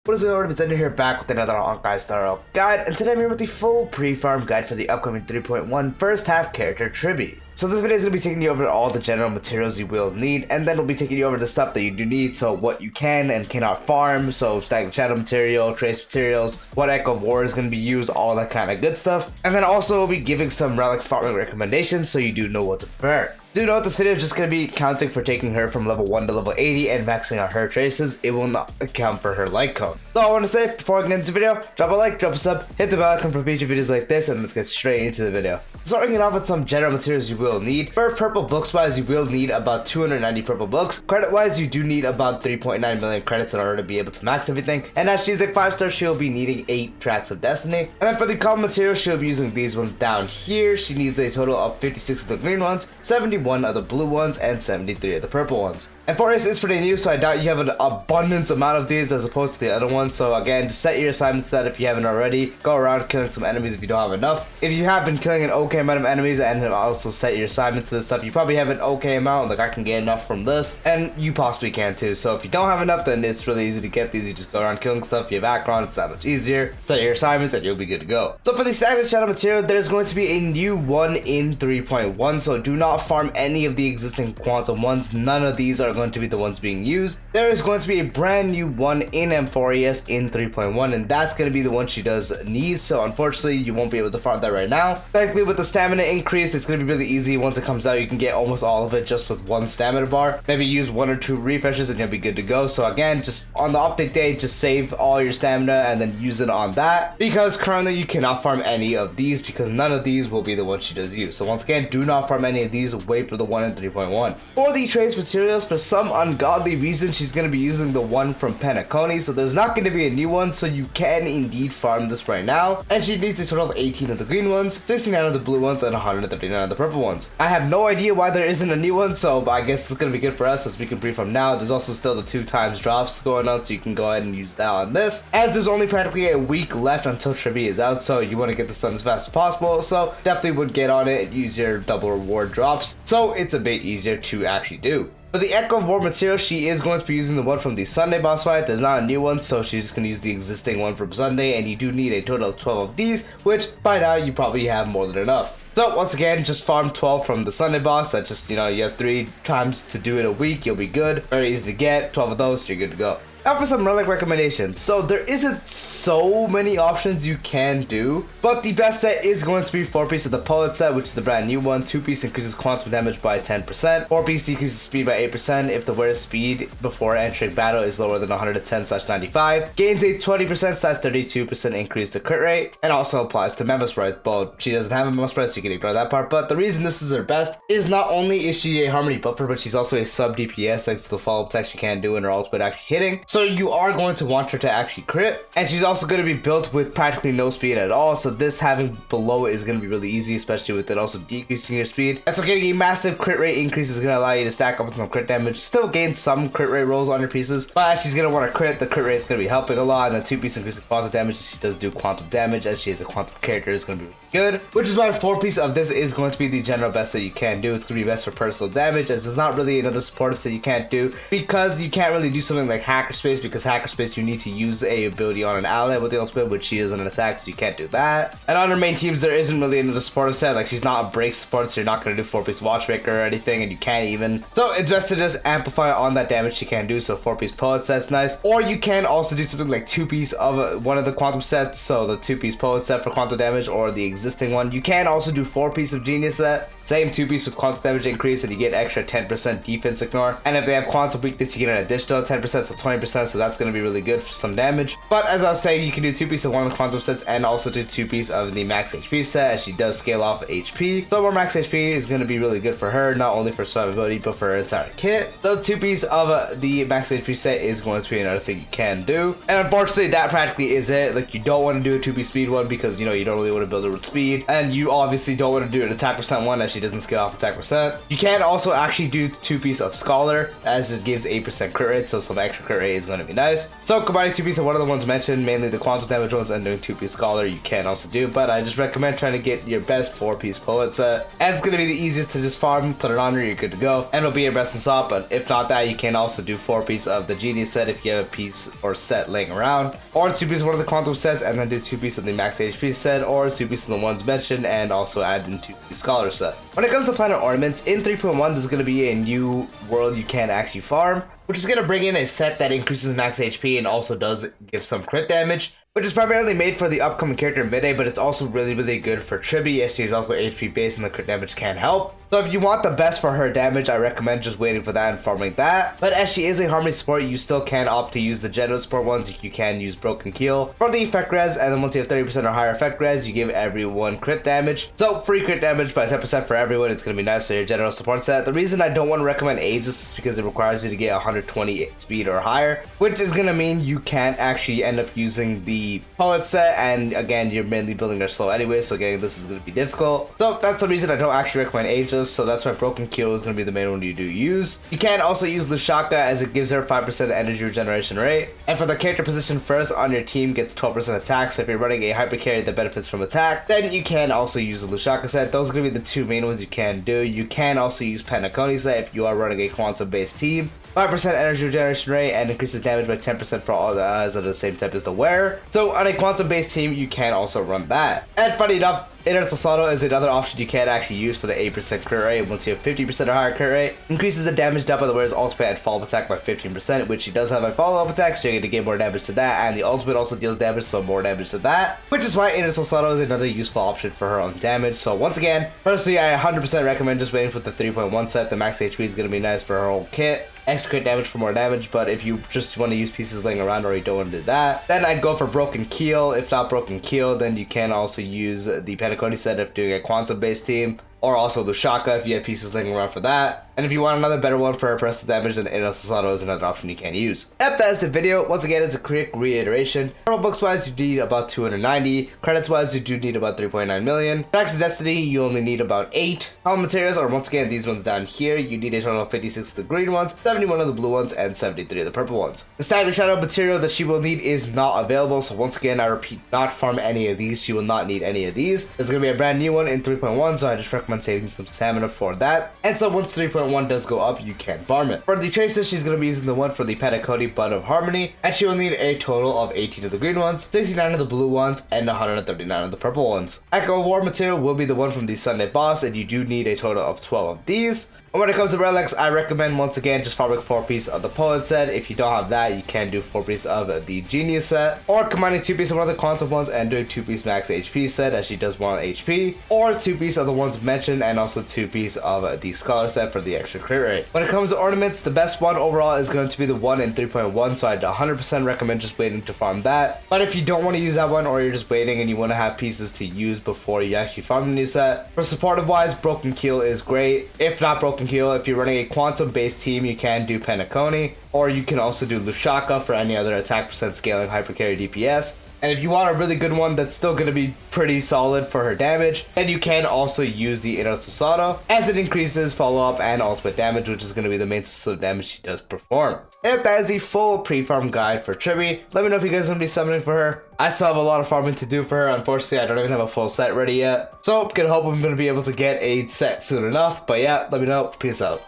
What is going on? It's here back with another Honkai Star guide, and today I'm here with the full pre-farm guide for the upcoming 3.1 first half character Tribbie. So this video is going to be taking you over all the general materials you will need, and then we'll be taking you over the stuff that you do need, so what you can and cannot farm, so static shadow material, trace materials, what Echo of War is going to be used, all that kind of good stuff. And then also we'll be giving some relic farming recommendations so you do know what to prepare. Do note this video is just going to be counting for taking her from level 1 to level 80 and maxing out her traces. It will not account for her light cone. So all I want to say before I get into the video, drop a like, drop a sub, hit the bell icon for future videos like this, and let's get straight into the video. Starting it off with some general materials you will need. For purple books wise, you will need about 290 purple books. Credit wise, you do need about 3.9 million credits in order to be able to max everything. And as she's a 5-star, she'll be needing 8 tracks of destiny. And then for the common materials, she'll be using these ones down here. She needs a total of 56 of the green ones, 71 of the blue ones, and 73 of the purple ones. And Forest is pretty new, so I doubt you have an abundance amount of these as opposed to the other ones. So again, just set your assignments to that if you haven't already. Go around killing some enemies if you don't have enough. If you have been killing an okay amount of enemies and have also set your assignments to this stuff, you probably have an okay amount. Like I can get enough from this, and you possibly can too. So if you don't have enough, then it's really easy to get these. You just go around killing stuff. If you have Acheron, it's that much easier. Set your assignments and you'll be good to go. So for the static shadow material, there's going to be a new one in 3.1. So do not farm any of the existing quantum ones. None of these are going to be the ones being used. There is going to be a brand new one in M4ES in 3.1, and that's going to be the one she does need. So unfortunately, you won't be able to farm that right now. Thankfully, with the stamina increase, it's going to be really easy. Once it comes out, you can get almost all of it just with one stamina bar. Maybe use 1 or 2 refreshes and you'll be good to go. So again, just on the update day, just save all your stamina and then use it on that, because currently you cannot farm any of these because none of these will be the ones she does use. So once again, do not farm any of these. Wait for the one in 3.1. For the trace materials, for some ungodly reason, she's going to be using the one from Penacony, so there's not going to be a new one, so you can indeed farm this right now. And she needs a total of 18 of the green ones, 69 of the blue ones, and 139 of the purple ones. I have no idea why there isn't a new one, so I guess it's going to be good for us as we can pre-farm now. There's also still the 2 times drops going on, so you can go ahead and use that on this, as there's only practically a week left until Tribbie is out, so you want to get this done as fast as possible. So definitely would get on it and use your double reward drops, so it's a bit easier to actually do. For the Echo of War material, she is going to be using the one from the Sunday boss fight. There's not a new one, so she's just going to use the existing one from Sunday, and you do need a total of 12 of these, which by now you probably have more than enough. So once again, just farm 12 from the Sunday boss. That just, you have 3 times to do it a week. You'll be good. Very easy to get. 12 of those, you're good to go. Now for some relic recommendations. So there isn't so many options you can do, but the best set is going to be 4-piece of the Poet set, which is the brand new one. 2-piece increases quantum damage by 10%. 4-piece decreases speed by 8% if the wearer's speed before entering battle is lower than 110/95. Gains a 20%/32% increase to crit rate, and also applies to Memo Sprite. Well, she doesn't have a Memo Sprite, so you can ignore that part. But the reason this is her best is not only is she a Harmony buffer, but she's also a Sub-DPS thanks to the follow-up tech she can do in her ultimate actually hitting. So you are going to want her to actually crit, and she's also going to be built with practically no speed at all, so this having below it is going to be really easy, especially with it also decreasing your speed. And so getting a massive crit rate increase is going to allow you to stack up with some crit damage, still gain some crit rate rolls on your pieces, but as she's going to want to crit, the crit rate is going to be helping a lot. And the 2-piece increase in quantum damage, she does do quantum damage, as she is a quantum character, is going to be good, which is why 4-piece of this is going to be the general best that you can do. It's going to be best for personal damage, as there's not really another supportive that you can't do, because you can't really do something like Hackerspace, because Hackerspace you need to use a ability on an ally with the ultimate, which she isn't an attack, so you can't do that. And on her main teams, there isn't really another supportive set. Like, she's not a break support, so you're not going to do 4-piece Watchmaker or anything, and you can't even. So it's best to just amplify on that damage she can do. So 4-piece Poet set's nice, or you can also do something like 2-piece of one of the quantum sets, so the 2-piece Poet set for quantum damage, or the existing one. You can also do 4-piece of Genius set, same 2-piece with quantum damage increase, and you get extra 10% defense ignore. And if they have quantum weakness, you get an additional 10%, so 20%, so that's going to be really good for some damage. But as I was saying, you can do 2-piece of one of the quantum sets and also do 2-piece of the max HP set, as she does scale off HP. So more max HP is going to be really good for her, not only for survivability, but for her entire kit. The 2-piece of the max HP set is going to be another thing you can do. And unfortunately, that practically is it. Like, you don't want to do a 2-piece speed one because, you don't really want to build it with speed. And you obviously don't want to do an attack percent one, as she doesn't scale off attack percent. You can also actually do 2-piece of Scholar, as it gives 8% crit rate, so some extra crit rate is going to be nice. So combining 2-piece of one of the ones mentioned, mainly the quantum damage ones, and doing 2-piece Scholar, you can also do, but I just recommend trying to get your best 4-piece Poet set, and it's going to be the easiest to just farm, put it on her, you're good to go, and it'll be your best in swap. But if not that, you can also do 4-piece of the Genie set if you have a piece or set laying around, or 2-piece of one of the quantum sets, and then do 2-piece of the max HP set, or 2-piece of the ones mentioned, and also add in 2-piece Scholar set. When it comes to planet ornaments, in 3.1 there's going to be a new world you can actually farm, which is going to bring in a set that increases max HP and also does give some crit damage, which is primarily made for the upcoming character Midday, but it's also really good for Tribbie, as she is also HP based and the crit damage can help. So if you want the best for her damage, I recommend just waiting for that and farming that. But as she is a Harmony support, you still can opt to use the general support ones. You can use Broken Keel for the effect res, and then once you have 30% or higher effect res, you give everyone crit damage. So free crit damage by 10% for everyone. It's going to be nice for your general support set. The reason I don't want to recommend Aegis is because it requires you to get 120 speed or higher, which is going to mean you can't actually end up using the Poet set, and again, you're mainly building her slow anyway, so again, this is going to be difficult. So that's the reason I don't actually recommend Aegis. So that's why Broken Keel is going to be the main one you do use. You can also use Lushaka, as it gives her 5% energy regeneration rate, and for the character position first on your team gets 12% attack. So if you're running a hyper carry that benefits from attack, then you can also use the Lushaka set. Those are going to be the two main ones you can do. You can also use Penacony set if you are running a quantum based team. 5% energy regeneration rate and increases damage by 10% for all the eyes of the same type as the wearer. So on a quantum based team, you can also run that. And funny enough, Inertial Slaughter is another option you can actually use for the 8% crit rate. Once you have 50% or higher crit rate, increases the damage dealt by the wearer's ultimate and follow-up attack by 15%, which she does have a follow-up attack, so you're going to gain more damage to that, and the ultimate also deals damage, so more damage to that, which is why Inertial Slaughter is another useful option for her on damage. So once again, personally, I 100% recommend just waiting for the 3.1 set. The max HP is going to be nice for her whole kit. Extra crit damage for more damage, but if you just want to use pieces laying around or you don't want to do that, then I'd go for Broken Keel. If not Broken Keel, then you can also use the Penacony set if doing a quantum based team, or also Lushaka if you have pieces laying around for that. And if you want another better one for press damage, then Inertial Slaughter is another option you can use. Yep, that is the video. Once again, it's a quick reiteration. Total books wise, you need about 290. Credits wise, you do need about 3.9 million. Packs of Destiny, you only need about 8. Common materials are once again these ones down here. You need a total of 56 of the green ones, 71 of the blue ones, and 73 of the purple ones. The Staggered Shadow material that she will need is not available, so once again, I repeat, not farm any of these. She will not need any of these. There's going to be a brand new one in 3.1, so I just recommend saving some stamina for that. And so once 3.1 does go up, you can farm it. For the traces, she's going to be using the one for the Penacony Bud of Harmony, and she will need a total of 18 of the green ones, 69 of the blue ones, and 139 of the purple ones. Echo War material will be the one from the Sunday boss, and you do need a total of 12 of these. And when it comes to relics, I recommend once again just farming 4-piece of the Poet set. If you don't have that, you can do 4-piece of the Genius set, or combining 2-piece of one of the Quantum ones and doing 2-piece max HP set, as she does want HP, or 2-piece of the ones mentioned and also 2-piece of the Scholar set for the extra crit rate. When it comes to ornaments, the best one overall is going to be the one in 3.1, so I'd 100% recommend just waiting to farm that. But if you don't want to use that one, or you're just waiting and you want to have pieces to use before you actually farm the new set, for supportive wise, Broken Keel is great. If not Broken Keel, if you're running a quantum based team, you can do Penacony, or you can also do Lushaka for any other attack percent scaling hyper carry DPS. And if you want a really good one that's still going to be pretty solid for her damage, then you can also use the Inertial Slaughter, as it increases follow-up and ultimate damage, which is going to be the main source of damage she does perform. And that is the full pre-farm guide for Tribbie. Let me know if you guys want to be summoning for her. I still have a lot of farming to do for her. Unfortunately, I don't even have a full set ready yet. So, gonna hope I'm going to be able to get a set soon enough. But yeah, let me know. Peace out.